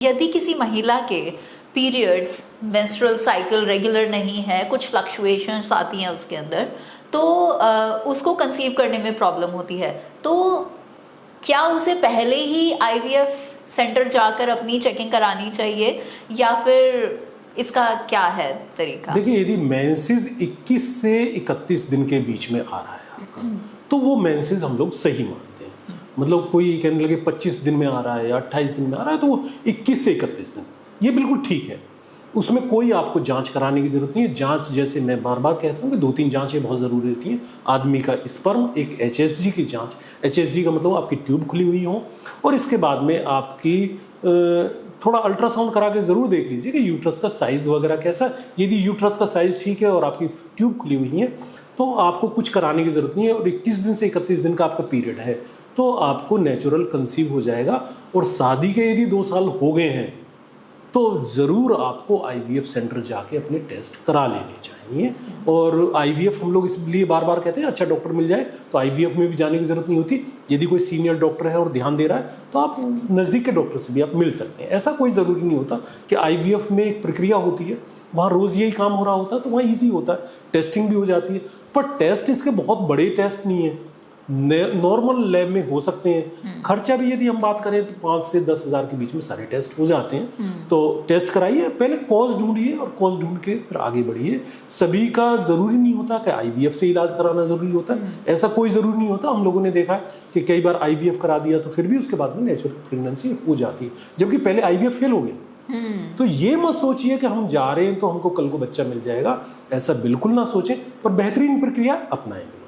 यदि किसी महिला के पीरियड्स मेंस्ट्रुअल साइकिल रेगुलर नहीं है, कुछ फ्लक्चुएशंस आती हैं उसके अंदर, तो उसको कंसीव करने में प्रॉब्लम होती है, तो क्या उसे पहले ही आईवीएफ सेंटर जाकर अपनी चेकिंग करानी चाहिए या फिर इसका क्या है तरीका? देखिए, यदि मेंसेस 21 से 31 दिन के बीच में आ रहा है आपका, तो वो मेंसेस हम लोग सही मानते हैं। मतलब कोई कहने लगे 25 दिन में आ रहा है या 28 दिन में आ रहा है, तो वो 21 से 31 दिन, ये बिल्कुल ठीक है। उसमें कोई आपको जांच कराने की जरूरत नहीं है। जांच, जैसे मैं बार बार कहता हूँ कि 2-3 जांचें बहुत ज़रूरी होती हैं। आदमी का स्पर्म, एक एचएसजी की जांच, एचएसजी का मतलब आपकी ट्यूब खुली हुई हो, और इसके बाद में आपकी थोड़ा अल्ट्रासाउंड करा के ज़रूर देख लीजिए कि यूट्रस का साइज़ वगैरह कैसा है। यदि यूट्रस का साइज़ ठीक है और आपकी ट्यूब खुली हुई है, तो आपको कुछ कराने की ज़रूरत नहीं है। और 21 दिन से 31 दिन का आपका पीरियड है, तो आपको नेचुरल कंसीव हो जाएगा। और शादी के यदि 2 साल हो गए हैं, तो ज़रूर आपको आईवीएफ सेंटर जाके अपने टेस्ट करा लेने चाहिए। और आईवीएफ हम लोग इसलिए बार बार कहते हैं, अच्छा डॉक्टर मिल जाए तो आईवीएफ में भी जाने की ज़रूरत नहीं होती। यदि कोई सीनियर डॉक्टर है और ध्यान दे रहा है, तो आप नज़दीक के डॉक्टर से भी आप मिल सकते हैं। ऐसा कोई ज़रूरी नहीं होता कि आईवीएफ में एक प्रक्रिया होती है, वहाँ रोज़ यही काम हो रहा होता है, तो वहाँ ईजी होता है, टेस्टिंग भी हो जाती है। पर टेस्ट इसके बहुत बड़े टेस्ट नहीं है, नॉर्मल लैब में हो सकते हैं। खर्चा भी यदि हम बात करें तो 5 से 10 हज़ार के बीच में सारे टेस्ट हो जाते हैं। तो टेस्ट कराइए, पहले कॉज ढूंढिए और कॉज ढूंढ के फिर आगे बढ़िए। सभी का ज़रूरी नहीं होता कि आईवीएफ से इलाज कराना ज़रूरी होता है, ऐसा कोई ज़रूरी नहीं होता। हम लोगों ने देखा है कि कई बार आईवीएफ करा दिया तो फिर भी उसके बाद में नेचुरल प्रेगनेंसी हो जाती है, जबकि पहले आईवीएफ फेल हो गया। तो ये मत सोचिए कि हम जा रहे हैं तो हमको कल को बच्चा मिल जाएगा, ऐसा बिल्कुल ना सोचें, पर बेहतरीन प्रक्रिया अपनाएं।